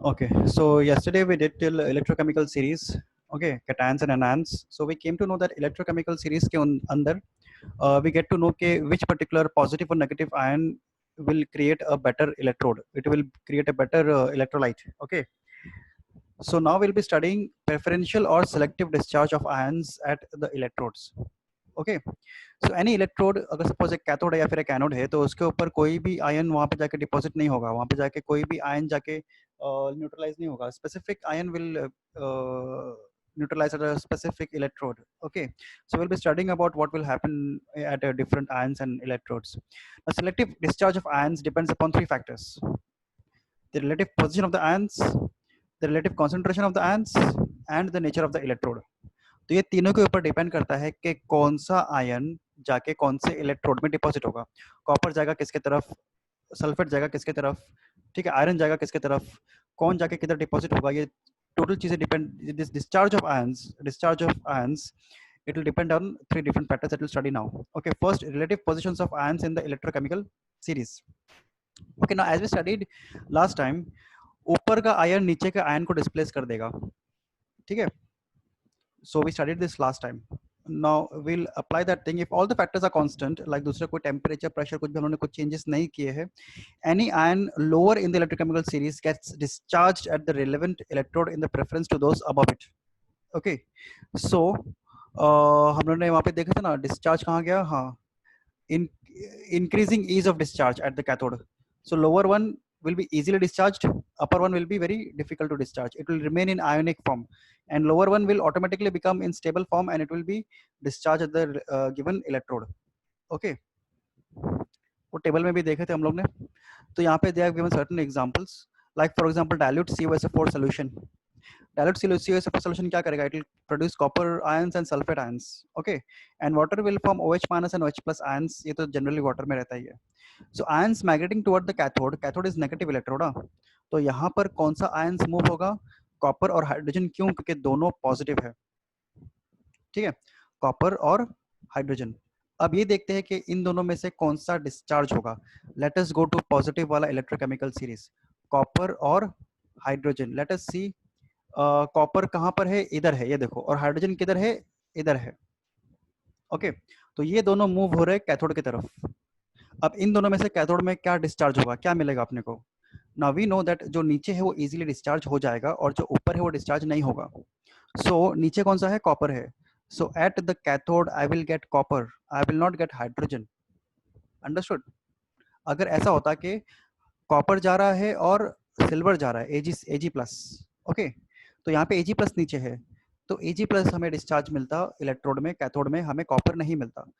Okay, so yesterday we did till electrochemical series, okay, cations and anions. So we came to know that electrochemical series के अंदर we get to know के which particular positive or negative ion will create a better electrode. It will create a better electrolyte. Okay, so now we'll be studying preferential or selective discharge of ions at the electrodes. Okay so any electrode अगर suppose एक cathode है या फिर एक anode है तो उसके ऊपर कोई भी आयन वहां पे जाके डिपॉजिट नहीं होगा, वहां पे जाके कोई भी आयन जाके न्यूट्रलाइज नहीं होगा. Specific ion will neutralize at a specific electrode. Okay, so we'll be studying about what will happen at different ions and electrodes. The selective discharge of ions depends upon three factors: the relative position of the ions, the relative concentration of the ions, and the nature of the electrode. तो ये तीनों के ऊपर depend करता है कि कौन सा आयन जाके कौन से इलेक्ट्रोड में डिपॉजिट होगा. कॉपर जाएगा किसके तरफ, सल्फेट जाएगा किसके तरफ, ठीक है, आयरन जाएगा किसके तरफ, कौन जाके किधर डिपॉजिट होगा, ये टोटल चीजें depend. This discharge of ions it will depend on three different factors that we'll study now. Okay, first, relative positions of ions in the electrochemical series. Okay, now as we studied last time, ऊपर का ion नीचे के ion को displace कर देगा, ठीक है. So we studied this last time. Now we'll apply that thing if all the factors are constant, like दूसरा कोई temperature, pressure कुछ भी हमने कुछ changes नहीं किए हैं. Any ion lower in the electrochemical series gets discharged at the relevant electrode in the preference to those above it. Okay, so हम लोगों ने वहाँ पे देखा था ना, discharge कहाँ गया, हाँ, in increasing ease of discharge at the cathode. So lower one will be easily discharged, upper one will be very difficult to discharge. It will remain in ionic form, and lower one will automatically become in stable form and it will be discharged at the given electrode. Okay, वो table में भी देखे थे हम लोग ने. तो यहाँ पे they have given certain examples, like for example dilute COSO4 solution. Dilute COSO4 solution क्या करेगा, it will produce copper ions and sulfate ions. Okay, and water will form OH minus and OH plus ions. ये तो generally water में रहता ही है. So ions migrating toward the cathode, cathode is negative electrode. तो यहाँ पर कौन सा ions move होगा, कॉपर और हाइड्रोजन. क्यों, क्योंकि दोनों पॉजिटिव है, ठीक है, कॉपर और हाइड्रोजन. अब ये देखते हैं कि इन दोनों में से कौन सा डिस्चार्ज होगा. Let us go to positive वाला इलेक्ट्रोकेमिकल सीरीज, कॉपर और hydrogen. Let us see copper कहाँ पर है, इधर है, ये देखो, और हाइड्रोजन किधर है, इधर है. ओके, तो ये दोनों मूव हो रहे हैं कैथोड की तरफ. अब इन दोनों में से कैथोड में क्या डिस्चार्ज होगा, क्या मिलेगा अपने को. नाउ वी नो दैट जो नीचे है वो इजीली डिस्चार्ज हो जाएगा और जो ऊपर है वो डिस्चार्ज नहीं होगा. सो नीचे कौन सा है, कॉपर है. So at the cathode I will get copper, I will not get hydrogen. Understood. अगर ऐसा होता कि कॉपर जा रहा है और सिल्वर जा रहा है, एजी प्लस. ओके, तो यहाँ पे एजी प्लस नीचे है, तो एजी प्लस हमें डिस्चार्ज मिलता इलेक्ट्रोड में, कैथोड में हमें कॉपर नहीं मिलता.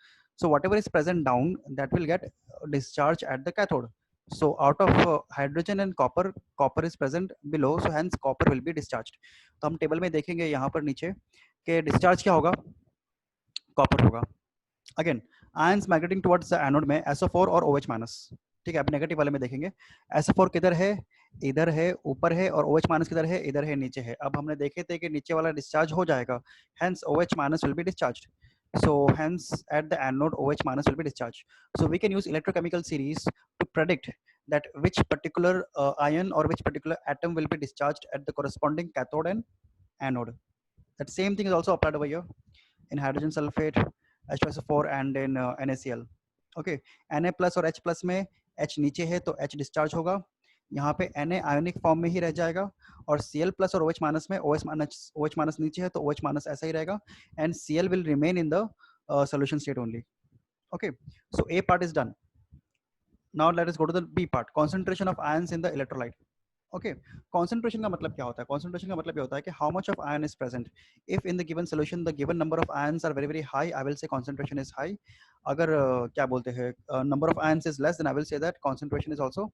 So whatever is present down, that will get discharged at the cathode. So out of hydrogen and copper, copper is present below, so hence copper will be discharged. तो हम table में देखेंगे यहाँ पर नीचे कि डिस्चार्ज क्या होगा, कॉपर होगा. Again ions migrating towards the anode में SO4 और OH माइनस. ठीक है, अब नेगेटिव वाले में देखेंगे. SO4 किधर है, इधर है, ऊपर है, और OH माइनस किधर है, इधर है, नीचे है. अब हमने देखे थे कि नीचे वाला डिस्चार्ज हो जाएगा, hence OH minus will be discharged. So hence at the anode OH minus will be discharged. So we can use electrochemical series to predict that which particular ion or which particular atom will be discharged at the corresponding cathode and anode. That same thing is also applied over here in hydrogen sulfate, H2SO4 and in NaCl. Okay, Na plus और H plus में H नीचे है तो H discharge होगा, यहाँ पे Na ionic form में ही रह जाएगा, और Cl plus और OH minus में OH minus नीचे है तो OH minus ऐसा ही रहेगा, and Cl will remain in the solution state only. Okay, so A part is done. Now let us go to the B part, concentration of ions in the electrolyte. Okay, concentration का मतलब क्या होता है, concentration का मतलब ये होता है कि how much of ion is present. If in the given solution the given number of ions are very very high, I will say concentration is high. अगर क्या बोलते हैं number of ions is less, then I will say that concentration is also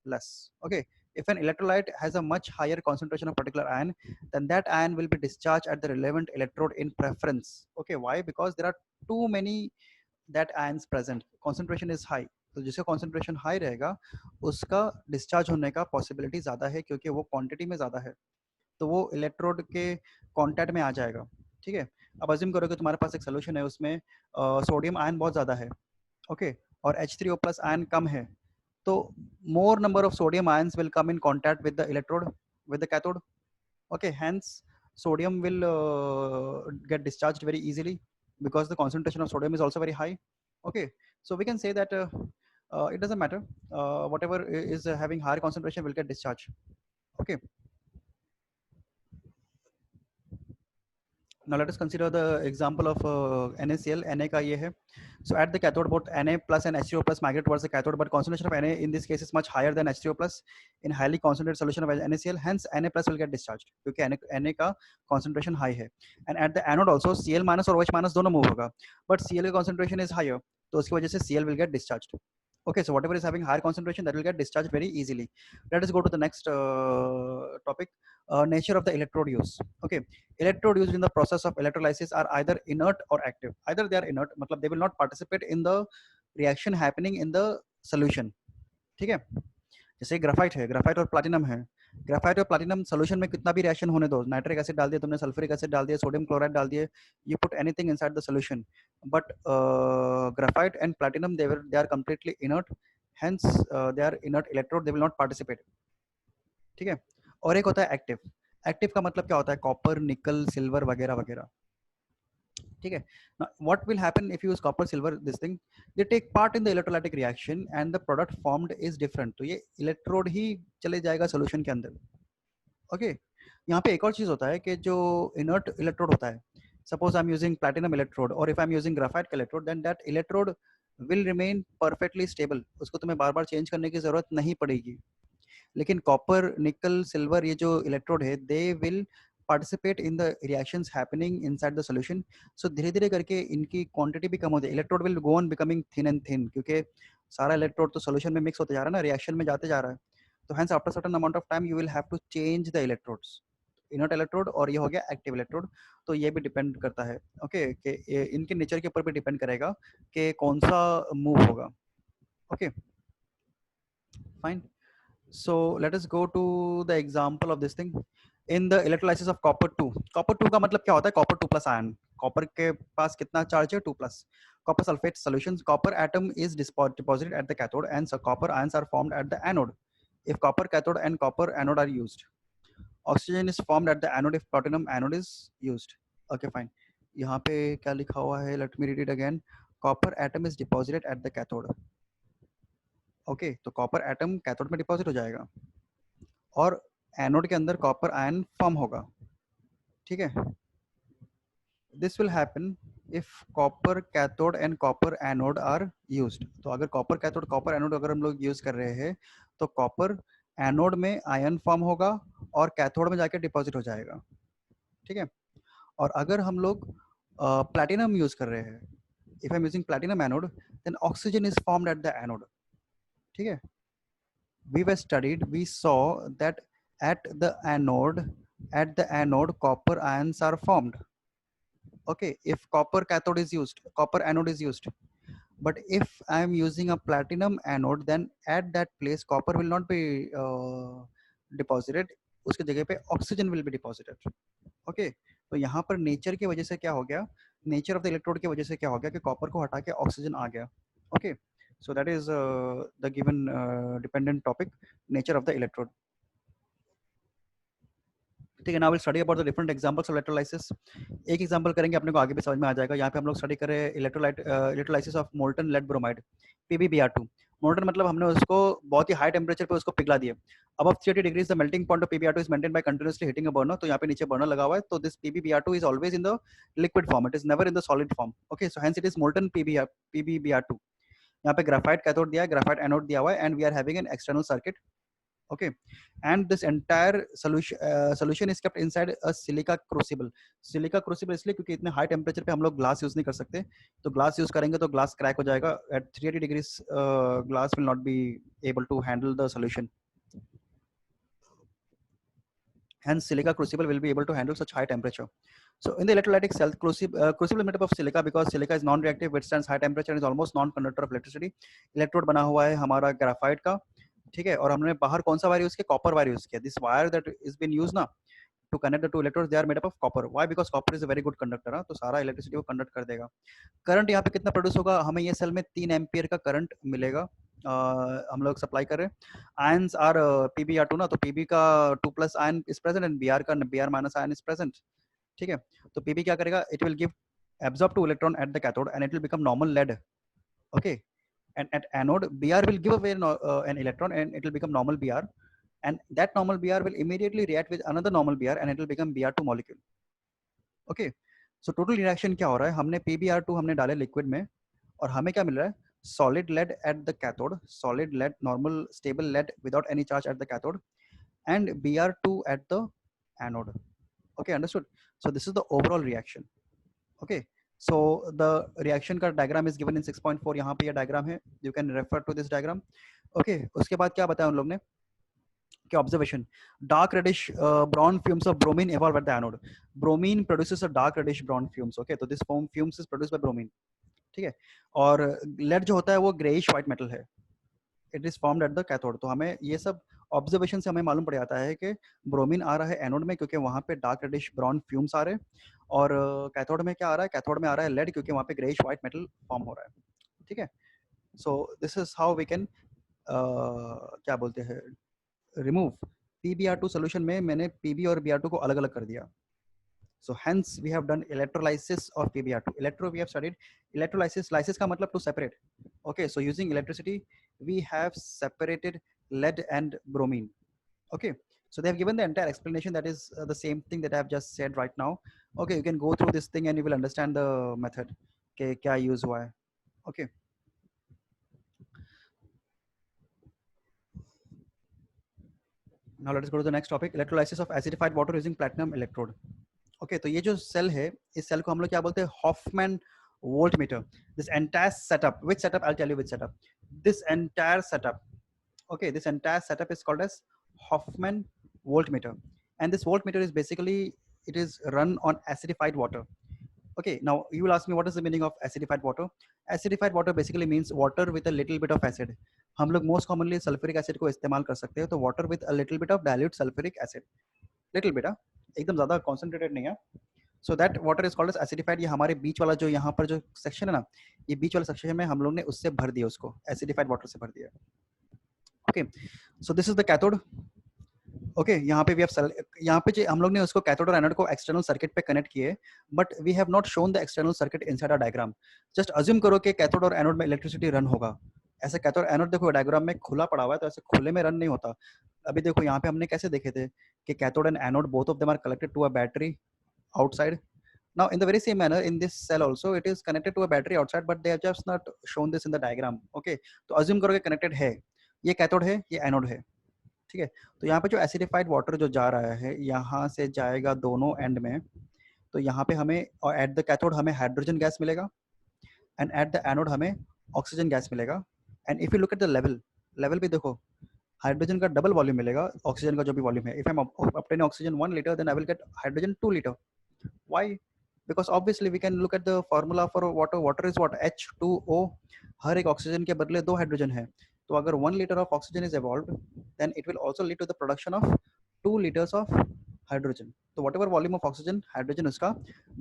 less. Okay, if an electrolyte has a much higher concentration of particular ion, then that ion will be discharged at the relevant electrode in preference. Okay, why? Because there are too many that ions present, concentration is high. तो जिसका concentration high रहेगा उसका discharge होने का possibility ज़्यादा है, क्योंकि वो क्वांटिटी में ज़्यादा है, तो वो इलेक्ट्रोड के कांटेक्ट में आ जाएगा. ठीक है, अब अज्यूम करो कि तुम्हारे पास एक सोल्यूशन है, उसमें सोडियम आयन बहुत ज़्यादा है, ओके, और H3O प्लस आयन कम है, तो मोर number of sodium ions will come in contact with the electrode. with the cathode. Okay, hence sodium will get discharged very easily because the concentration of sodium is also very high. Okay, so we can say that it doesn't matter, whatever is having higher concentration will get discharged. Okay, now let us consider the example of NaCl. Na का ये है. So at the cathode, both Na plus and H2O plus migrate towards the cathode, but concentration of Na in this case is much higher than H2O plus in highly concentrated solution of NaCl. Hence Na plus will get discharged क्योंकि Na का concentration high है. And at the anode also Cl minus और OH minus दोनों move होगा, but Cl का concentration is higher, तो उसकी वजह से Cl will get discharged. Okay, so whatever is having higher concentration, that will get discharged very easily. Let us go to the next topic, nature of the electrode use. Okay, electrode used in the process of electrolysis are either inert or active. Either they are inert, मतलब they will not participate in the reaction happening in the solution. ठीक है, जैसे graphite है, graphite और platinum है. Graphite और platinum solution में कितना भी रिएक्शन होने दो, नाइट्रिक एसिड डाल दिया तुमने, सल्फ्यूरिक एसिड डाल दिया, सोडियम क्लोराइड डाल दिए, you put anything inside the solution, but graphite and platinum they are completely inert, hence they are inert electrode, they will not participate. ठीक है, और एक होता है एक्टिव. एक्टिव का मतलब क्या होता है, कॉपर, निकल, सिल्वर वगैरह वगैरह. ठीक है, now what will happen if you use copper, silver, this thing, they take part in the electrolytic reaction and the product formed is different. तो ये इलेक्ट्रोड ही चले जाएगा सोल्यूशन के अंदर. ओके, यहाँ पे एक और चीज होता है कि जो इनर्ट इलेक्ट्रोड होता है, suppose I am using platinum electrode और if I am using graphite का electrode, then that electrode will remain perfectly stable, उसको तुम्हें बार बार चेंज करने की जरूरत नहीं पड़ेगी. लेकिन कॉपर, निकल, सिल्वर, ये जो इलेक्ट्रोड है, they will participate in the reactions happening inside the solution. So धीरे धीरे करके इनकी क्वांटिटी भी कम होती है. Electrode will go on becoming thin and thin, क्योंकि सारा इलेक्ट्रोड तो सॉल्यूशन में मिक्स होते जा रहा है ना, रिएक्शन में जाते जा रहा है. तो hence after certain amount of time you will have to change the electrodes. Inert electrode और ये हो गया एक्टिव इलेक्ट्रोड. तो ये भी डिपेंड करता है, ओके, कि इनके नेचर के ऊपर भी डिपेंड करेगा कि कौन सा मूव होगा. Okay, fine. So let us go to the example of this thing. In the electrolysis of copper 2, copper 2 का मतलब क्या होता है, copper 2 plus ion. Copper के पास कितना चार्ज है, 2 plus. Copper sulfate solutions, copper atom is deposited at the cathode and so copper ions are formed at the anode if copper cathode and copper anode are used. Oxygen is formed at the anode if platinum anode is used. Okay, fine. यहाँ पे क्या लिखा हुआ है, let me read it again. Copper atom is deposited at the cathode. Okay, तो copper atom cathode में deposit हो जाएगा और एनोड के अंदर कॉपर आयन फॉर्म होगा. ठीक है, this will happen if copper cathode and copper anode are used. तो अगर कॉपर कैथोड, कॉपर एनोड अगर हम लोग यूज कर रहे हैं, तो कॉपर एनोड में आयन फॉर्म होगा और कैथोड में जाके डिपॉजिट हो जाएगा. ठीक है, और अगर हम लोग प्लैटिनम यूज कर रहे हैं, if I am using platinum anode, then oxygen is formed at the anode. ठीक है, we were studied, we saw that at the anode copper ions are formed. Okay, if copper cathode is used, copper anode is used, but if I am using a platinum anode, then at that place copper will not be deposited, उसके जगह पे oxygen will be deposited. Okay, तो यहाँ पर nature की वजह से क्या हो गया, नेचर ऑफ द इलेक्ट्रोड की वजह से क्या हो गया कि कॉपर को हटा के ऑक्सीजन आ गया. Okay, so that is the given dependent topic, nature of the electrode. ठीक है, now we'll study about the different examples of electrolysis. एक एग्जांपल करेंगे, अपने को आगे भी समझ में आ जाएगा. यहाँ पे हम लोग स्टडी कर रहे हैं electrolysis of molten lead bromide, PbBr2. Molten मतलब हमने उसको बहुत ही हाई टेम्परेचर पे उसको पिघला दिया. Above 30 degrees the melting point of PbR2 is maintained by continuously heating a burner. तो यहाँ पे नीचे बर्नर लगा हुआ है, तो this PbBr2 is always in the liquid form, it is never in the solid form. Okay, so hence it is molten PbBr2. यहाँ पे ग्राफाइट कैथोड दिया है, ग्राफाइट एनोड दिया हुआ है, and we are having an external circuit. Okay, and this entire solution is kept inside a silica crucible. Silica crucible इसलिए क्योंकि इतने हाई टेम्परेचर पे हम लोग ग्लास यूज नहीं कर सकते, तो ग्लास यूज करेंगे तो ग्लास क्रैक हो जाएगा. At 380 degrees glass will not be able to handle the solution. Hence, silica crucible will be able to handle such high temperature. So, in the electrolytic cell, crucible is made up of silica because silica is non-reactive, withstands high temperature, and is almost non-conductor of electricity. Electrode बना हुआ है हमारा graphite का. ठीक है, और हमने बाहर कौन सा वायर यूज किया, कॉपर वायर यूज किया. This wire that is been used ना to connect the two electrodes, they are made up of copper. Why? Because copper is a very good conductor. तो सारा इलेक्ट्रिसिटी को conduct कर देगा. Current यहाँ पे कितना प्रोड्यूस होगा, हमें ये सेल में 3 एम्पियर का करंट मिलेगा. हम लोग सप्लाई कर रहे हैं, आयंस आर PbR2 ना, तो Pb का 2 plus ion is present and Br का Br minus ion is present, ठीक है। तो Pb क्या करेगा, it will give absorb 2 electron at the cathode and it will become normal lead, okay, and at anode Br will give away an electron and it will become normal Br, and that normal Br will immediately react with another normal Br and it will become Br2 molecule, okay। So total reaction क्या हो रहा है, हमने PbR2 हमने डाले liquid में और हमें क्या मिल रहा है, solid lead at the cathode, solid lead, normal stable lead without any charge at the cathode, and Br2 at the anode, okay, understood। So this is the overall reaction, okay। So the reaction का diagram is given in 6.4, यहाँ पे ये diagram है, you can refer to this diagram, okay। उसके बाद क्या बताया उन लोग ने कि observation, dark reddish brown fumes of bromine evolve at the anode, bromine produces a dark reddish brown fumes, okay, तो this form fumes is produced by bromine, ठीक है। और लेड जो होता है वो ग्रेइश व्हाइट मेटल है, it is formed at the cathode. तो हमें ये सब ऑब्जर्वेशन से हमें मालूम पड़ जाता है कि ब्रोमीन आ रहा है एनोड में क्योंकि वहाँ पे डार्क रेडिश ब्राउन फ्यूम्स आ रहे हैं, और कैथोड में क्या आ रहा है, कैथोड में आ रहा है लेड क्योंकि वहाँ पे ग्रेइश व्हाइट मेटल फॉर्म हो रहा है, ठीक है। So this is how we can क्या बोलते हैं रिमूव PbR2 सोल्यूशन में मैंने Pb और Br2 को अलग अलग कर दिया। So hence we have done electrolysis of PbR2. Electro we have studied electrolysis. Lysis का मतलब to separate. Okay, so using electricity we have separated lead and bromine. Okay, so they have given the entire explanation that is the same thing that I have just said right now. Okay, you can go through this thing and you will understand the method. Okay, क्या use हुआ है. Okay. Now let us go to the next topic. Electrolysis of acidified water using platinum electrode. Okay तो ये जो cell है, इस cell को हम लोग क्या बोलते हैं, Hofmann voltmeter. This entire setup, which setup, I will tell you which setup, this entire setup, okay, this entire setup is called as Hoffman voltmeter, and this voltmeter is basically, it is run on acidified water, okay। Now you will ask me what is the meaning of acidified water। Acidified water basically means water with a little bit of acid। हम लोग most commonly sulphuric acid को इस्तेमाल कर सकते हैं, तो water with a little bit of dilute sulphuric acid, little bit, एकदम ज्यादा कॉन्सेंट्रेटेड नहीं है। So that water is called as acidified. ये हमारे बीच वाला जो यहाँ पर जो सेक्शन है ना, ये बीच वाला सेक्शन में हम लोग ने उससे भर दिया, उसको एसिडिफाइड वाटर से भर दिया, okay. So this is the cathode, okay. यहाँ पे यहाँ पे हम लोग ने उसको कैथोड और एनोड को एक्सटर्नल सर्किट पे कनेक्ट किए, but we have not shown the external circuit inside a diagram. Just assume करो कि कैथोड और एनोड में इलेक्ट्रिसिटी रन होगा, ऐसे कैथोड एनोड देखो डायग्राम में खुला पड़ा हुआ है, तो ऐसे खुले में रन नहीं होता। अभी देखो यहाँ पे हमने कैसे देखे थे कि cathode and anode both of them are connected to a battery outside। Now in the very same manner in this cell also it is connected to a battery outside, but they have just not shown this in the diagram, okay। तो assume करो कि connected है, ये cathode है, ये anode है, ठीक है। तो यहाँ पे जो एसिडिफाइड वाटर जो जा रहा है यहाँ से जाएगा दोनों एंड में, तो यहाँ पे हमें और एट द कैथोड हमें हाइड्रोजन गैस मिलेगा एंड एट द एनोड हमें ऑक्सीजन गैस मिलेगा। And if you look at the level भी देखो, हाइड्रोजन का डबल वॉल्यूम मिलेगा ऑक्सीजन का जो भी वॉल्यूम है। If I M obtaining oxygen 1 liter then I will get hydrogen 2 liter। Why? Because obviously we can look at the formula for water। water is what, H2O। हर एक oxygen के बदले 2 hydrogen है, तो अगर 1 liter of oxygen is evolved then it will also lead to the production of 2 liters of hydrogen। तो whatever volume of oxygen, hydrogen उसका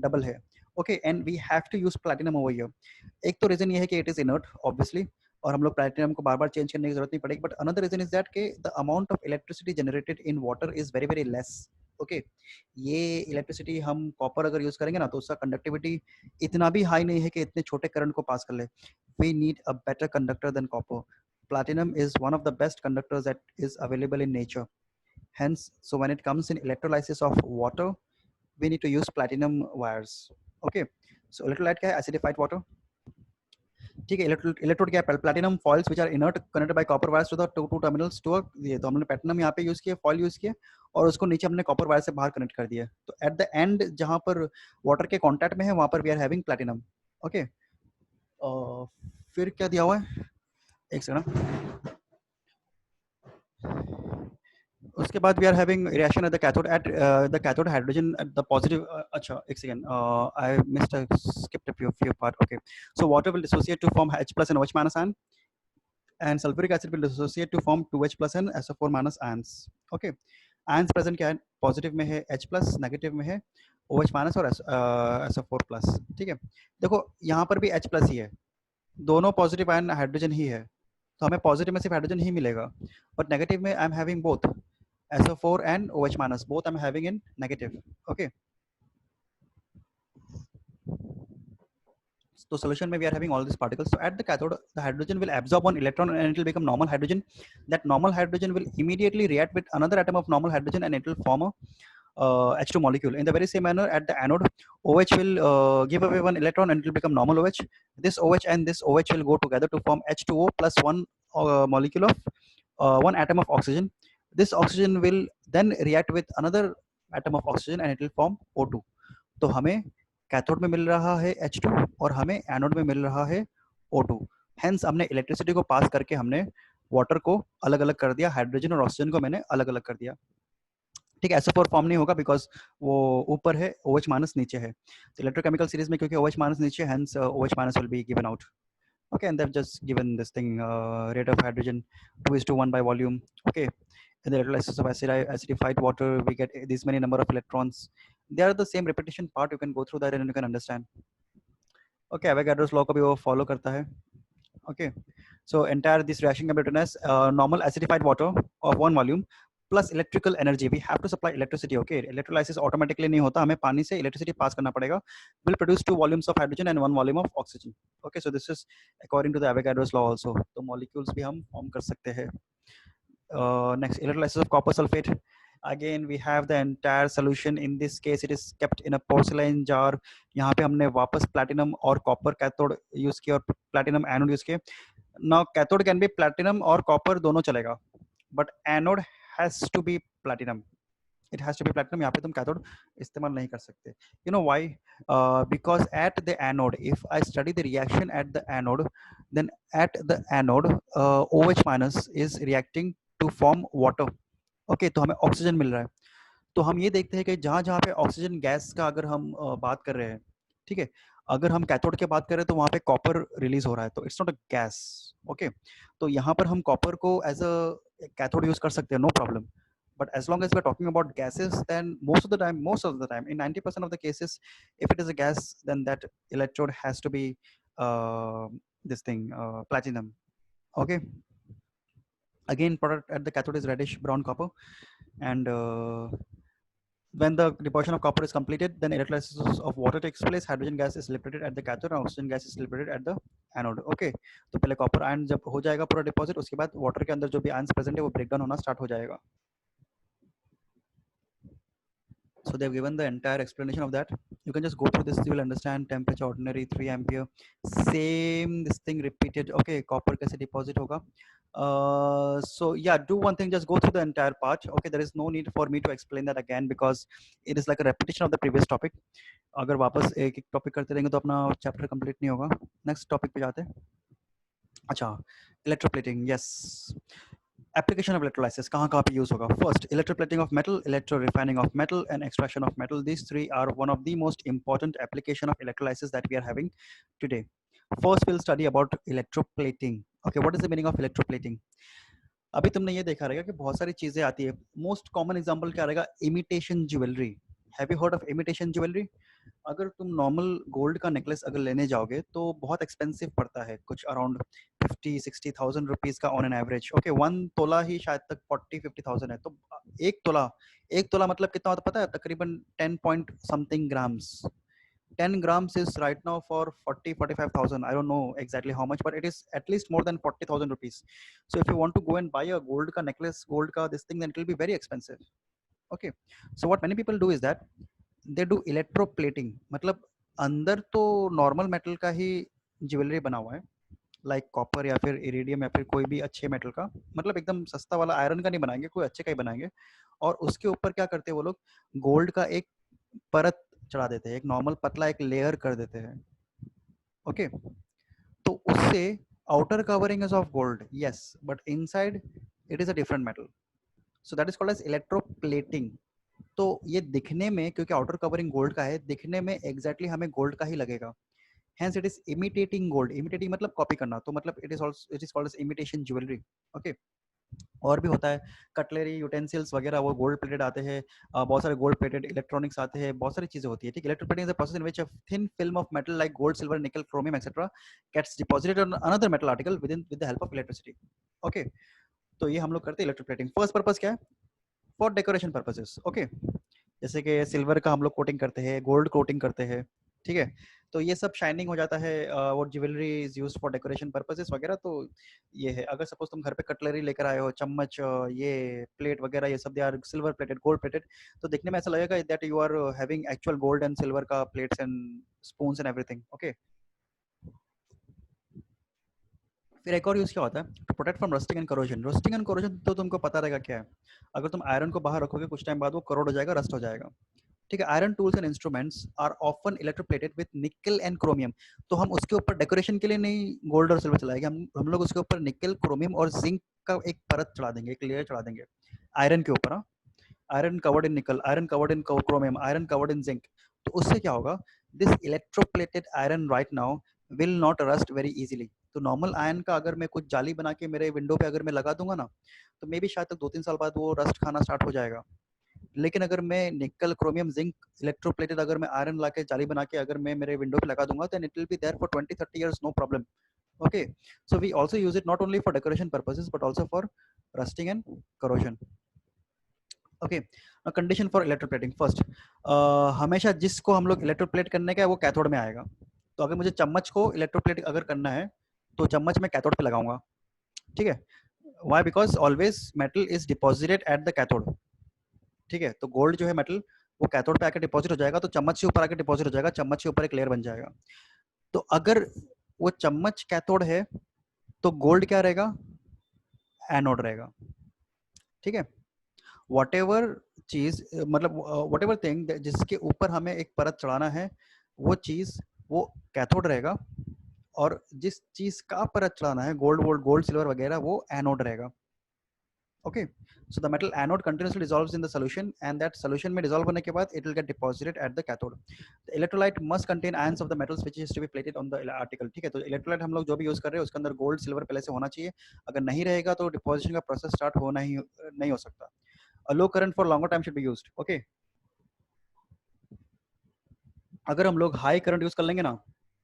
double है, okay। and we have to use platinum over here। एक तो reason ये है कि it is inert obviously, और हम लोग प्लैटिनम को बार बार चेंज करने की जरूरत नहीं पड़ेगी, but another reason is that के the amount of electricity generated in water is very very less, okay. ये इलेक्ट्रिसिटी हम कॉपर अगर यूज करेंगे ना तो उसका कंडक्टिविटी इतना भी हाई नहीं है कि इतने छोटे करंट को पास कर ले। We need a better conductor than copper. platinum is one of the best conductors that is available in nature, hence so when it comes in electrolysis of water we need to use platinum wires, okay। so electrolyte क्या है, acidified water, ठीक है। Electrode क्या है, platinum foils which are inert connected by copper wires to the two terminals to ये, तो हमने platinum यहाँ पे यूज किया, फॉइल यूज किया और उसको नीचे हमने कॉपर वायर से बाहर कनेक्ट कर दिया। तो एट द एंड जहाँ पर वाटर के कांटेक्ट में है वहां पर we are having platinum, okay. फिर क्या दिया हुआ है, एक सेकंड। उसके बाद we are having reaction at the cathode hydrogen at the positive, अच्छा एक second, I missed skipped a few part, okay। so water will dissociate to form H plus and OH minus ion, and sulfuric acid will dissociate to form 2H plus and SO4 minus ions, okay। ions present क्या है, positive में है H plus, negative में है OH minus और SO4 plus, ठीक है। देखो यहाँ पर भी H plus ही है, दोनों पॉजिटिव आयन हाइड्रोजन ही है, तो हमें पॉजिटिव में सिर्फ हाइड्रोजन ही मिलेगा, बट नेगेटिव में I am having both SO4 and OH minus, both I'm having in negative. Okay, so solution may we are having all these particles. So at the cathode, the hydrogen will absorb one electron and it will become normal hydrogen. That normal hydrogen will immediately react with another atom of normal hydrogen and it will form a H2 molecule. In the very same manner, at the anode, OH will give away one electron and it will become normal OH. This OH and this OH will go together to form H2O plus one molecule of one atom of oxygen. This oxygen will then react with another atom of oxygen and it will form O2. तो हमें cathode में मिल रहा है H2 और हमें anode में मिल रहा है O2. हेंस हमने इलेक्ट्रिसिटी को पास करके हमने वाटर को अलग अलग कर दिया, हाइड्रोजन और ऑक्सीजन को मैंने अलग अलग कर दिया. ठीक है, SO4 फॉर्म नहीं होगा बिकॉज वो ऊपर है, OH माइनस नीचे है. तो इलेक्ट्रोकेमिकल सीरीज में क्योंकि OH माइनस नीचे, hence OH minus will be given out. Okay, and they've just given this thing, rate of hydrogen 2:1 by volume. Okay, in the electrolysis of acidified water we get this many number of electrons. They are the same repetition part, you can go through that and you can understand. Okay, Avogadro's law को भी वो follow करता है. Okay, so entire this reaction can be written as normal acidified water of one volume plus electrical energy. We have to supply electricity. Okay, electrolysis automatically नहीं होता, हमें पानी से electricity pass करना पड़ेगा. Will produce 2 volumes of hydrogen and 1 volume of oxygen. Okay, so this is according to the Avogadro's law also. तो molecules भी हम form कर सकते हैं. Next, electrolysis of copper sulfate. Again we have the entire solution. In this case it is kept in a porcelain jar. यहाँ पे हमने वापस platinum और copper cathode use किया और platinum anode use किए. Now cathode can be platinum or copper, दोनों चलेगा, but anode has to be platinum. It has to be platinum. यहाँ पे तुम cathode इस्तेमाल नहीं कर सकते. You know why? Because at the anode, if I study the reaction at the anode, then at the anode OH minus is reacting to form water. Okay, तो हमें oxygen मिल रहा है. तो हम ये देखते हैं कि जहाँ जहाँ पे ऑक्सीजन गैस का अगर हम बात कर रहे हैं, ठीक है, अगर हम कैथोड की बात करें तो वहाँ पे कॉपर रिलीज हो रहा है, तो it's not a gas. Okay, तो यहाँ पर हम कॉपर को एज अ कैथोड यूज कर सकते हैं, no problem. But as long as we're talking about gases, then most of the time, in 90% of the cases, if it is a gas, then that electrode has to be this thing, platinum. Okay. Again, product at the cathode is reddish brown copper, and when the deposition of copper is completed, then electrolysis of water takes place. Hydrogen gas is liberated at the cathode and oxygen gas is liberated at the anode. Okay, तो पहले copper ion जब हो जाएगा पूरा deposit, उसके बाद water के अंदर जो भी ions present है वो breakdown होना start हो जाएगा. So they've given the entire explanation of that. You can just go through this, you will understand. Temperature ordinary 3 ampere, same this thing repeated. Okay, copper कैसे deposit होगा. So yeah, do one thing, just go through the entire part. Okay, there is no need for me to explain that again because it is like a repetition of the previous topic. अगर वापस एक एक topic करते रहेंगे तो अपना chapter complete नहीं होगा. नेक्स्ट टॉपिक पे जाते हैं. अच्छा, electroplating. Yes, application of electrolysis कहाँ कहाँ पे use होगा. First, electroplating of metal, electro-refining of metal, and extraction of metal. These three are one of the most important application of electrolysis that we are having today. First, we'll study about electroplating. Okay, what is the meaning of electroplating? अभी तुमने ये देखा रहेगा कि बहुत सारी चीजें आती है. मोस्ट कॉमन एग्जांपल क्या रहेगा? Imitation jewellery. Have you heard of imitation jewellery? अगर तुम नॉर्मल गोल्ड का नेकलेस अगर लेने जाओगे तो बहुत एक्सपेंसिव पड़ता है, कुछ अराउंड 50-60,000 रुपीज का ऑन एन एवरेज. ओके, 1 तोला ही शायद तक 40-50,000 है. तो एक तोला मतलब कितना होता पता है? तकरीबन 10 point something grams. 10 grams is right now for 40-45,000. I don't know exactly how much, but it is at least more than 40,000 rupees. So if you want to go and buy a gold ka necklace, gold ka this thing, then it will be very expensive. Okay, so what many people do is that they do electroplating. मतलब अंदर तो normal metal का ही jewellery बना हुआ है, like copper या फिर iridium या फिर कोई भी अच्छे मेटल का, मतलब एकदम सस्ता वाला आयरन का नहीं बनाएंगे, कोई अच्छे का ही बनाएंगे. और उसके ऊपर क्या करते हैं वो लोग? गोल्ड का एक परत चढ़ा देते हैं, एक नॉर्मल पतला एक लेयर कर देते हैं. ओके, तो उससे outer covering is of gold, yes, but inside it is a different metal. So that is called as electroplating. तो ये दिखने में, क्योंकि आउटर कवरिंग गोल्ड का है, दिखने में एग्जैक्टली हमें गोल्ड का ही लगेगा. Hence it is imitating gold. Imitating मतलब कॉपी करना, तो मतलब it is called as imitation jewelry. Okay. और भी होता है, कटलरी यूटेंसिल्स वगैरह वो गोल्ड प्लेटेड आते हैं, बहुत सारे गोल्ड प्लेटेड इलेक्ट्रॉनिक्स आते हैं, बहुत सारी चीजें होती है, ठीक है। Electroplating is a process in which a thin film of metal like gold, silver, nickel, chromium etcetera gets deposited on another metal article with the help of electricity. Okay, तो ये हम लोग करते हैं इलेक्ट्रोप्लेटिंग। फर्स्ट पर्पस क्या है? For decoration purposes. Okay, जैसे कि सिल्वर का हम लोग कोटिंग करते हैं, गोल्ड कोटिंग करते हैं, ठीक है। तो ये सब शाइनिंग हो जाता है, वो jewellery is used for decoration purposes वगैरह। तो ये है, अगर सपोज तुम घर पे कटलरी लेकर आए हो, चम्मच, ये प्लेट वगैरह, ये सब they are silver plated, gold plated, तो देखने में ऐसा लगेगा that you are having actual gold and silver का plates and spoons and everything. Okay, फिर एक और यूज क्या होता है, to protect from rusting and corrosion. Rusting and corrosion तो तुमको पता रहेगा क्या है। अगर तुम आयरन को बाहर रखोगे कुछ टाइम बाद वो करोड हो जाएगा, रस्ट हो जाएगा, ठीक है। Iron tools and instruments are often electroplated with nickel and chromium. तो हम उसके ऊपर डेकोरेशन के लिए नहीं गोल्ड और सिल्वर चलाएंगे, हम लोग उसके ऊपर निकल, क्रोमियम और जिंक का एक परत चढ़ा देंगे, एक लेयर चढ़ा देंगे आयरन के ऊपर। आयरन कवर्ड इन निकल, iron covered in chromium, iron covered in zinc. तो उससे क्या होगा, this electroplated iron right now will not rust very easily. तो नॉर्मल आयरन का अगर मैं कुछ जाली बना के मेरे विंडो पे अगर मैं लगा दूंगा ना, तो मे बी शायद तक 2-3 साल बाद वो रस्ट खाना स्टार्ट हो जाएगा। लेकिन अगर मैं निकल, क्रोमियम, जिंक इलेक्ट्रोप्लेटेड अगर मैं आयरन ला के जाली बना के अगर मैं मेरे विंडो पे लगा दूंगा, then it will be there for 20-30 years, no problem. Okay, so we also use it not only for decoration purposes but also for rusting and corrosion. Okay, condition for electroplating. First, हमेशा जिसको हम लोग electroplate करने का है वो cathode में आएगा। तो अगर मुझे चम्मच को इलेक्ट्रोप्लेट अगर करना है तो चम्मच में कैथोड पे लगाऊंगा, ठीक है। Why? Because always metal is deposited at the cathode, ठीक है। तो गोल्ड जो है मेटल वो कैथोड पे आकर डिपॉजिट हो जाएगा, तो चम्मच से ऊपर आकर डिपॉजिट हो जाएगा, चम्मच के ऊपर एक लेयर बन जाएगा। तो अगर वो चम्मच कैथोड है तो गोल्ड क्या रहेगा, एनोड रहेगा, ठीक है। वट एवर चीज, मतलब वट एवर थिंग जिसके ऊपर हमें एक परत चढ़ाना है वो चीज वो कैथोड रहेगा, और जिस चीज का परत चढ़ाना है गोल्ड वोल्ड गोल्ड सिल्वर वगैरह वो एनोड रहेगा। Okay, so the metal anode continuously dissolves in the solution and that solution में डिसॉल्व होने के बाद it will get deposited at the cathode. The electrolyte must contain ions of the metals which is to be plated on the article, ठीक है। तो electrolyte हम लोग जो भी यूज कर रहे हैं उसके अंदर गोल्ड सिल्वर पहले से होना चाहिए। अगर नहीं रहेगा तो डिपॉजिशन का प्रोसेस स्टार्ट होना ही नहीं हो सकता। A low current for longer time should be used. Okay, अगर हम लोग हाई करंट यूज कर लेंगे ना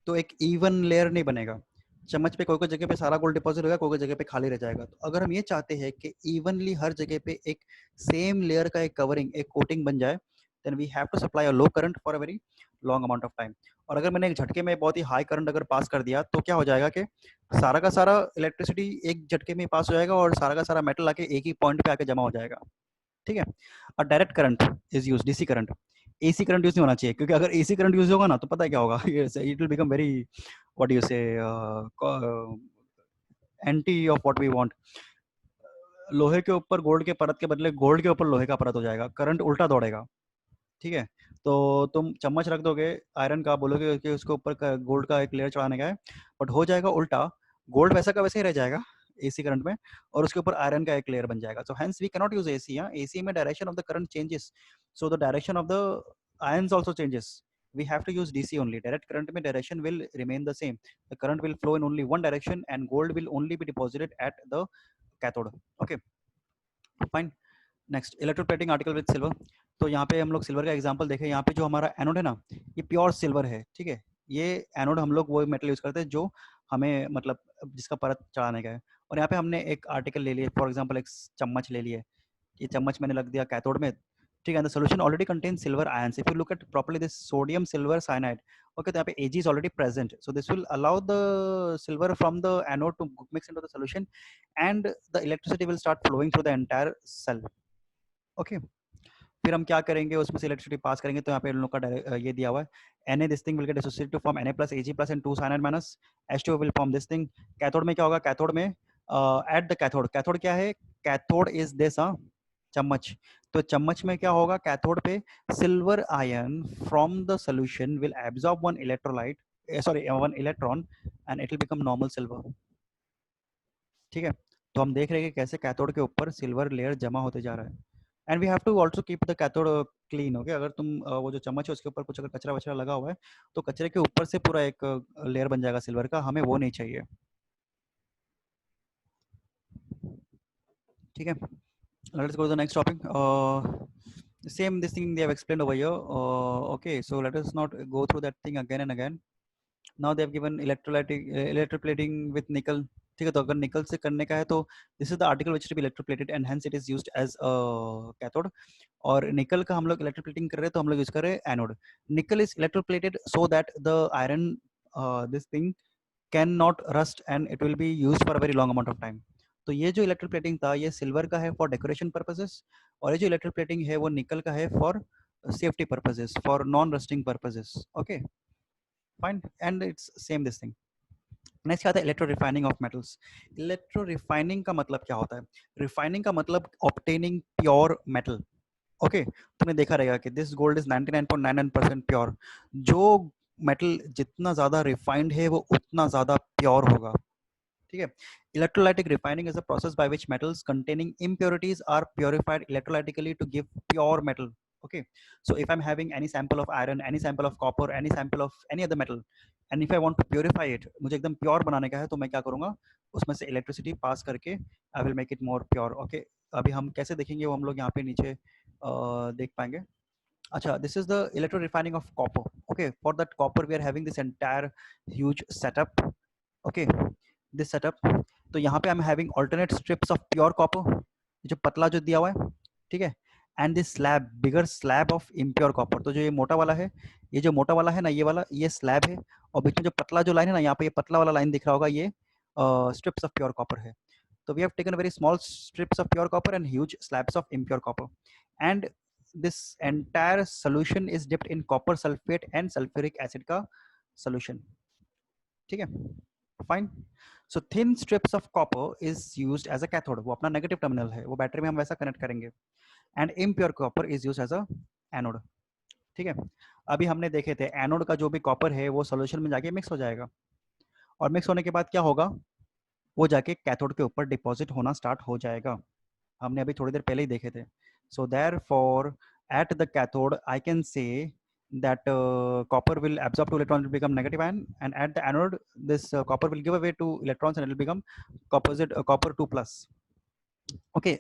तो एक इवन लेयर नहीं बनेगा। चम्मच पे कोई कोई जगह पे सारा गोल्ड डिपॉजिट होगा, कोई कोई जगह पे खाली रह जाएगा। तो अगर हम ये चाहते हैं कि इवनली हर जगह पे एक सेम लेयर का एक कवरिंग, एक कोटिंग बन जाए, then we have to supply a low current for a very long amount of time. और अगर मैंने एक झटके में बहुत ही हाई करंट अगर पास कर दिया तो क्या हो जाएगा कि सारा का सारा इलेक्ट्रिसिटी एक झटके में पास हो जाएगा और सारा का सारा मेटल आके एक ही पॉइंट पे आके जमा हो जाएगा, ठीक है। और direct current is use, DC current. AC current use नहीं होना चाहिए, क्योंकि अगर एसी करंट यूज होगा ना तो पता है क्या होगा, it will become very what you say anti of what we want. लोहे के ऊपर गोल्ड के परत के बदले गोल्ड के ऊपर लोहे का परत हो जाएगा, करंट उल्टा दौड़ेगा, ठीक है। तो तुम चम्मच रख दोगे आयरन का, बोलोगे कि उसके ऊपर गोल्ड का एक लेयर चढ़ाने का है, बट हो जाएगा उल्टा, गोल्ड वैसा का वैसे ही रह जाएगा एसी करंट में, और उसके ऊपर आयरन का एक लेयर बन जाएगा। So hence we cannot use AC. AC में direction of the current changes, so the direction of the ions also changes. We have to use DC only. Direct current में direction will remain the same. The current will flow in only one direction and gold will only be deposited at the cathode. Okay, fine. Next, electroplating article with silver. तो यहाँ पे हम लोग silver का example देखें, यहाँ पे जो हमारा एनोड है ना ये प्योर सिल्वर है, ठीक है। ये एनोड हम लोग वो मेटल यूज करते हैं जो हमें मतलब जिसका परत चढ़ाने का है। और यहाँ पे हमने एक आर्टिकल ले लिया, फॉर एग्जांपल एक चम्मच ले लिए, ये चम्मच मैंने लग दिया कैथोड में, ठीक है। The solution already contain silver ions. If you look at properly this sodium silver cyanide, okay, तो यहाँ पे Ag is already present, so this will allow the silver from the anode to mix into the solution and the electricity will start flowing through the entire cell. Okay, फिर हम क्या करेंगे, उसमें से electricity pass करेंगे। तो यहाँ पे इन लोग का ये दिया हुआ है, Na this thing will get associated to form Na plus Ag plus and 2 cyanide minus H2O will form this thing. Cathode में क्या होगा, कैथोड में एट द कैथोड, कैथोड क्या है, कैथोड इज दिस चम्मच। तो चम्मच में क्या होगा, कैथोड पे silver ion from the solution will absorb one electrolyte, sorry one electron, and it will become normal silver, ठीक है। तो हम देख रहे हैं कि कैसे कैथोड के ऊपर सिल्वर लेयर जमा होते जा रहा है। And we have to also keep the cathode clean. Okay, अगर तुम वो जो चम्मच है उसके ऊपर कुछ अगर कचरा वचरा लगा हुआ है तो कचरे के ऊपर से पूरा एक लेयर बन जाएगा सिल्वर का, हमें वो नहीं चाहिए। ठीक है, let's go to the next topic. Same this thing they have explained over here. Okay, so let us not go through that thing again and again. Now they have given electroplating with nickel. ठीक है, तो अगर निकल से करने का है तो this is the article which to be electroplated and hence it is used as cathode. और निकल का हम लोग इलेक्ट्रोप्लेटिंग कर रहे हैं तो हम लोग यूज कर रहे हैं एनोड. निकल is electroplated so that the iron this thing can not rust and it will B use for a very long amount of time. तो ये जो इलेक्ट्रोप्लेटिंग था ये सिल्वर का है फॉर डेकोरेशन पर्पसेस, और ये जो इलेक्ट्रोप्लेटिंग है वो निकल का है for safety purposes, for non rusting purposes. Okay fine, and it's same this thing. Next क्या आता है, electro refining of metals. Electro refining का मतलब क्या होता है? रिफाइनिंग का मतलब ऑब्टेनिंग प्योर मेटल. ओके, तुमने देखा रहेगा कि दिस गोल्ड इज 99.99% प्योर. जो मेटल जितना ज्यादा रिफाइंड है वो उतना ज्यादा प्योर होगा. ठीक है, electrolytic refining is a process by which metals containing impurities are purified electrolytically to give pure metal. Okay, so if I'm having any sample of iron, any sample of copper, any sample of any other metal, and if I want to purify it, मुझे एकदम pure बनाने का है, तो मैं क्या करूंगा, उसमें से इलेक्ट्रिसिटी पास करके I will make it more pure. Okay, अभी हम कैसे देखेंगे वो हम लोग यहाँ पे नीचे देख पाएंगे. अच्छा, this is the electro refining of copper. Okay, for that copper we are having this entire huge setup. Okay, this setup. तो यहाँ पे I'm having alternate strips of pure copper, जो पतला जो दिया हुआ है, ठीक है, and this slab, bigger slab of impure copper. तो जो ये मोटा वाला है, ये जो मोटा वाला है ना, ये वाला ये slab है, और बीच में जो पतला जो लाइन है ना, यहाँ पे ये पतला वाला लाइन दिख रहा होगा, ये strips of pure copper है. So we have taken very small strips of pure copper and huge slabs of impure copper, and this entire solution is dipped in copper sulfate and sulfuric acid का solution. ठीक है, fine. So thin strips of copper is used as a cathode. वो अपना negative terminal है, वो battery में हम वैसा कनेक्ट करेंगे. And impure copper is used as a anode. ठीक है, अभी हमने देखे थे एनोड का जो भी कॉपर है वो सोल्यूशन में जाके मिक्स हो जाएगा, और मिक्स होने के बाद क्या होगा, वो जाके कैथोड के ऊपर डिपॉजिट होना स्टार्ट हो जाएगा. हमने अभी थोड़ी देर पहले ही देखे थे. So therefore eight the cathode I can say that copper will absorb 2 electrons, will become negative ion, and at the anode this copper will give away 2 electrons and it will become composite copper 2 plus. Okay,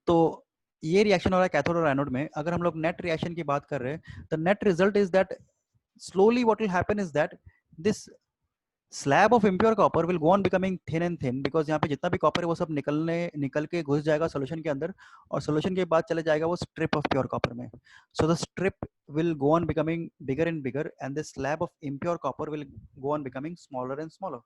तो ये reaction हो रहा है cathode और anode में. अगर हम लोग नेट रिएक्शन की बात कर रहे हैं, the net result is that slowly what will happen is that this slab of impure copper will go on becoming thin and thin, because यहाँ पे जितना भी कॉपर है वो सब निकल के घुस जाएगा सोल्यूशन के अंदर, और सोल्यूशन के बाद चले जाएगा वो स्ट्रिप ऑफ प्योर कॉपर में. So the strip will go on becoming bigger and bigger, and this slab of impure copper will go on becoming smaller and smaller.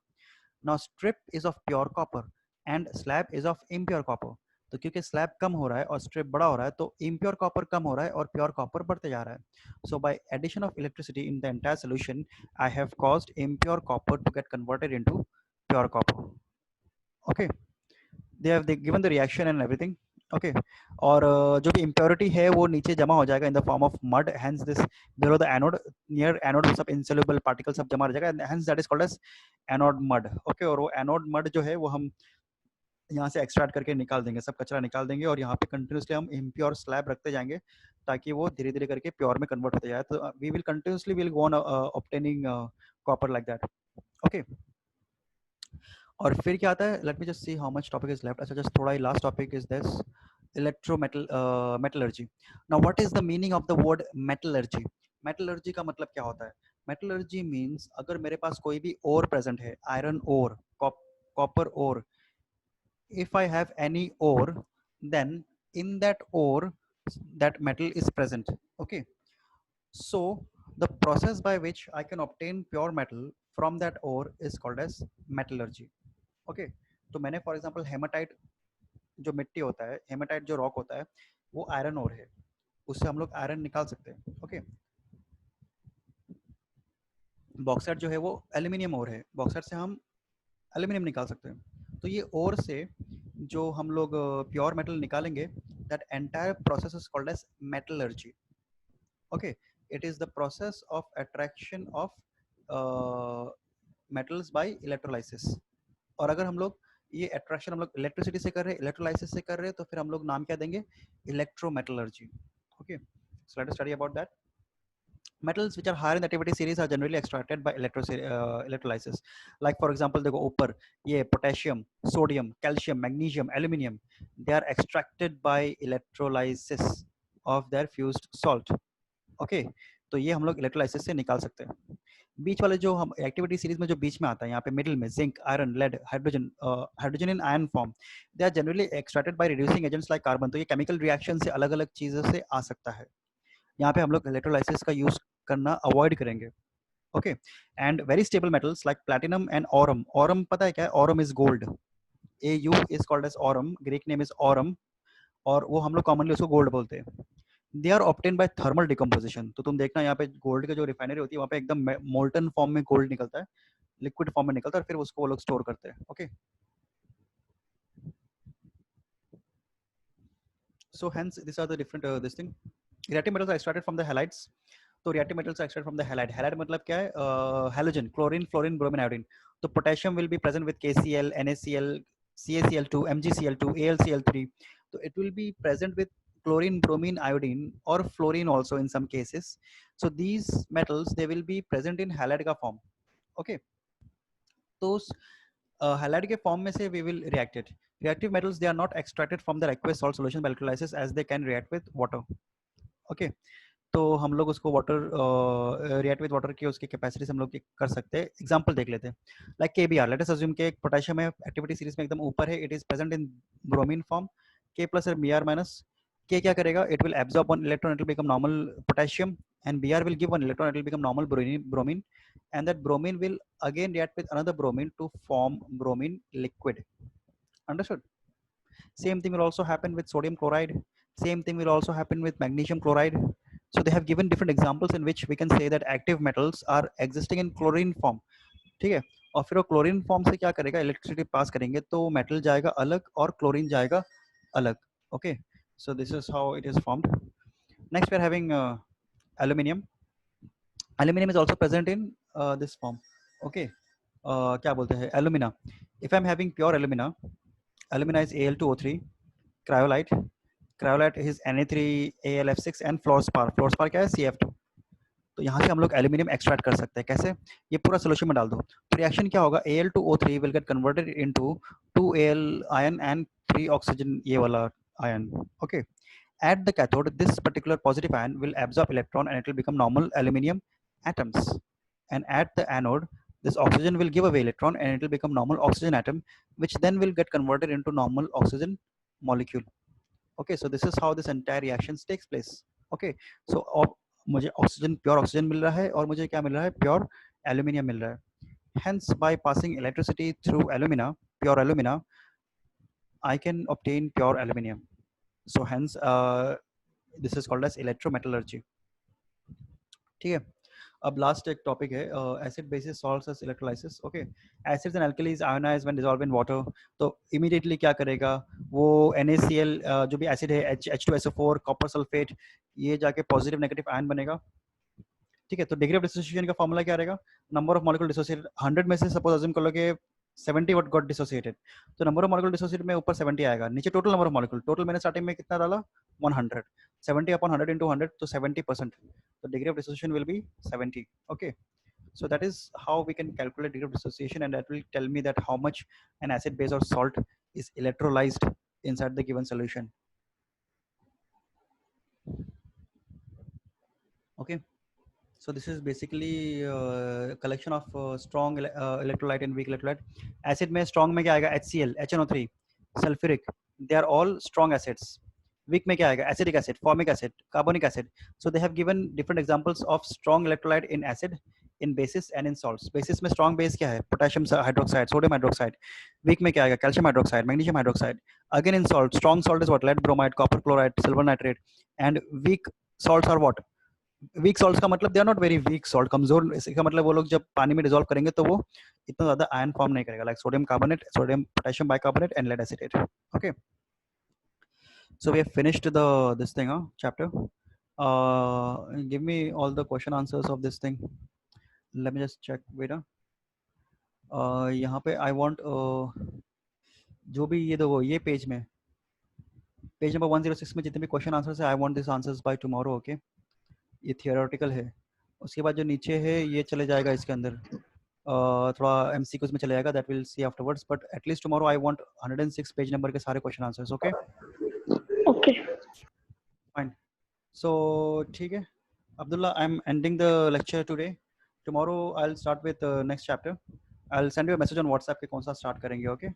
Now strip is of pure copper and slab is of impure copper. तो क्योंकि slab कम हो रहा है और strip बड़ा हो रहा है, तो इम्प्योर कॉपर कम हो रहा है और प्योर कॉपर बढ़ते जा रहा है. So by addition of electricity in the entire solution I have caused impure copper to get converted into pure copper. Okay, they have given the reaction and everything. Okay, और जो भी impurity है वो नीचे जमा हो जाएगा in the form of mud, hence this below the anode, near anode सब इनसोल्यूबल पार्टिकल सब जमा हो जाएगा, hence that is called as anode mud. Okay, और वो एनोड मड जो है वो हम यहाँ से एक्सट्रैक्ट करके निकाल देंगे, सब कचरा निकाल देंगे, और यहाँ पे कंटिन्यूसली हम इम्प्योर स्लैब रखते जाएंगे ताकि वो धीरे धीरे करके प्योर में कन्वर्ट होते जाए. तो we will continuously will go on obtaining copper like that. Okay, और फिर क्या आता है, let me just see how much topic is left. अच्छा, जस्ट थोड़ा ही last topic is this metallurgy. Now what is the meaning of the word metallurgy? Metallurgy का मतलब क्या होता है? मेटलर्जी मीन्स अगर मेरे पास कोई भी ओर प्रेजेंट है, iron ore, copper ore, if I have any ore, then in that ore that metal is present. Okay, so the process by which I can obtain pure metal from that ore is called as metallurgy. Okay, तो मैंने for example haematite जो मिट्टी होता है, haematite जो rock होता है, वो आयरन ओर है, उससे हम लोग आयरन निकाल सकते हैं. ओके, बॉक्साइट जो है वो एल्यूमिनियम ओर है, बॉक्साइट से हम एल्यूमिनियम निकाल सकते हैं. तो ये ओर से जो हम लोग प्योर मेटल निकालेंगे, that entire process is called as metallurgy. Okay, it is the process of attraction of metals by electrolysis. और अगर हम लोग ये अट्रैक्शन हम लोग इलेक्ट्रिसिटी से कर रहे हैं, इलेक्ट्रोलाइसिस से कर रहे हैं, तो फिर हम लोग नाम क्या देंगे, electrometallurgy. Okay, so let us study about that. metals which are higher in the activity series are generally extracted by electrolysis. Like for example, they go upper, yeah, potassium, sodium, calcium, magnesium, aluminium. They are extracted by electrolysis of their fused salt. Okay, तो ये हम लोग electrolysis से निकाल सकते हैं. बीच वाले जो हम एक्टिविटी सीरीज में जो बीच में आता है यहाँ पे मिडिल में zinc, iron, lead, hydrogen, hydrogen in ion form, they are generally extracted by reducing agents like carbon. तो ये केमिकल रिएक्शन से अलग अलग चीजों से आ सकता है. यहाँ पे हम लोग इलेक्ट्रोलाइसिस का यूज करना अवॉइड करेंगे. Okay, and very stable metals like platinum and aurum. Aurum पता है क्या है? Aurum is gold. A U is called as aurum, Greek name is aurum, और वो हम लोग कॉमनली उसको गोल्ड बोलते हैं. They are obtain by thermal decomposition. तो तुम देखना यहाँ पे गोल्ड की जो रिफाइनरी होती है वहाँ पे एकदम मोल्टन फॉर्म में गोल्ड निकलता है, लिक्विड फॉर्म में निकलता है, और फिर उसको वो लोग स्टोर करते हैं. Okay, so hence these are the different this thing. Reactive metals are extracted from the halides. तो reactive metals are extracted from the halide. Halide मतलब क्या है? Halogen, chlorine, fluorine, bromine, iodine. तो potassium will be present with KCl, NaCl, CaCl2, MgCl2, AlCl3. So it will be present with chlorine, bromine, iodine, or fluorine also in some cases. So these metals, they will be present in halide का form. Okay, तो halide के form में से we will react it. Reactive metals, they are not extracted from the aqueous salt solution by electrolysis as they can react with water. Okay, तो हम लोग उसको water react with water की उसकी कैपेसिटी से हम लोग कर सकते हैं. एग्जांपल देख लेते हैं. Like K B R, let us assume K potassium है, एक्टिविटी सीरीज में एकदम ऊपर है, it is present in bromine form. K plus और बी आर माइनस. के क्या करेगा? It will absorb one electron, it will become normal potassium, and B R will give one electron, it will become normal bromine, and that bromine will again react with another bromine to form bromine liquid. Understood? Same thing will also happen with sodium chloride. Same thing will also happen with magnesium chloride. So they have given different examples in which we can say that active metals are existing in chlorine form. ठीक है, और फिर वो chlorine form से क्या करेगा? Electricity pass करेंगे तो मेटल जाएगा अलग और क्लोरीन जाएगा अलग. Okay, so this is how it is formed. Next we are having aluminium. Aluminium is also present in this form. Okay, क्या बोलते हैं? Alumina. If I'm having pure alumina, alumina is Al2O3, cryolite. Cryolite is Na3AlF6 and fluorspar. Fluorspar क्या है? CF2. तो यहाँ से हम लोग एल्यूमिनियम एक्सट्रैक्ट कर सकते हैं. कैसे? ये पूरा सोल्यूशन में डाल दो तो रिएक्शन क्या होगा? Al2O3 will get converted into 2Al ion and 3 oxygen, ये वाला ion. Okay, at the cathode this particular positive ion will absorb electron and it will become normal aluminium atoms, and at the anode this oxygen will give away electron and it will become normal oxygen atom, which then will get converted into normal oxygen molecule. Okay, so this is how this entire reaction takes place. Okay, so मुझे oxygen, pure oxygen मिल रहा है, और मुझे क्या मिल रहा है? Pure aluminium मिल रहा है. Hence by passing electricity through alumina, pure alumina, I can obtain pure aluminium. So hence this is called as electrometallurgy. ठीक है, अब लास्ट एक टॉपिक है acid bases salts as electrolysis. Okay, acids and alkalies ionize when dissolve in water. तो immediately क्या करेगा? वो NaCl जो भी एसिड है, H2SO4, कॉपर सल्फेट, ये जाके पॉजिटिव नेगेटिव आयन बनेगा. ठीक है, तो डिग्री ऑफ डिसोसिएशन का फॉर्मूला क्या रहेगा? Number of molecule dissociated. 100 में से सपोज अज्यूम कर लो कि 70 व्हाट गॉट डिसोसिएटेड, तो नंबर ऑफ मॉलिक्यूल डिसोसिएटेड में ऊपर 70 आएगा, नीचे total number of molecule. Total मैंने स्टार्टिंग में कितना डाला? 100. 70 upon 100 into 100, तो 70%. तो degree of dissociation will be 70. Okay, so that is how we can calculate degree of dissociation, and that will tell me that how much an acid base or salt is electrolyzed inside the given solution. Okay, so this is basically collection of strong electrolyte and weak electrolyte. Acid में strong में क्या आएगा? HCl, HNO3, sulfuric, they are all strong acids. Weak में क्या आएगा? Acetic acid, formic acid, carbonic acid. So they have given different examples of strong electrolyte in acid, in bases and in salts. Basis में strong base क्या है? Potassium hydroxide, sodium hydroxide. Weak में क्या आएगा? Calcium hydroxide, magnesium hydroxide. Again in salt, strong salt is what? Lead bromide, copper chloride, silver nitrate. And weak salts are what? Weak salts का मतलब they are not very weak salt, कमजोर. इसका मतलब वो लोग जब पानी में डिसॉल्व करेंगे तो वो इतना ज्यादा आयन फॉर्म नहीं करेगा, like sodium carbonate, sodium potassium bicarbonate and lead acetate. Okay, so we have finished the this thing chapter. Give me all the question answers of this thing. Let me just check. Wait यहाँ पे I want जो भी ये दो ये page में, page number 106 में जितने भी क्वेश्चन आंसर्स है, I want this answers by tomorrow. Okay, ये थियोरेटिकल है, उसके बाद जो नीचे है ये चले जाएगा इसके अंदर, थोड़ा MCQs में चले जाएगा, that will see afterwards, but at least tomorrow I want 106 page number के सारे question answers. Okay okay fine. So ठीक है Abdullah, I'm ending the lecture today. Tomorrow I'll start with next chapter. I'll send you a message on WhatsApp कि कौन सा start करेंगे. Okay.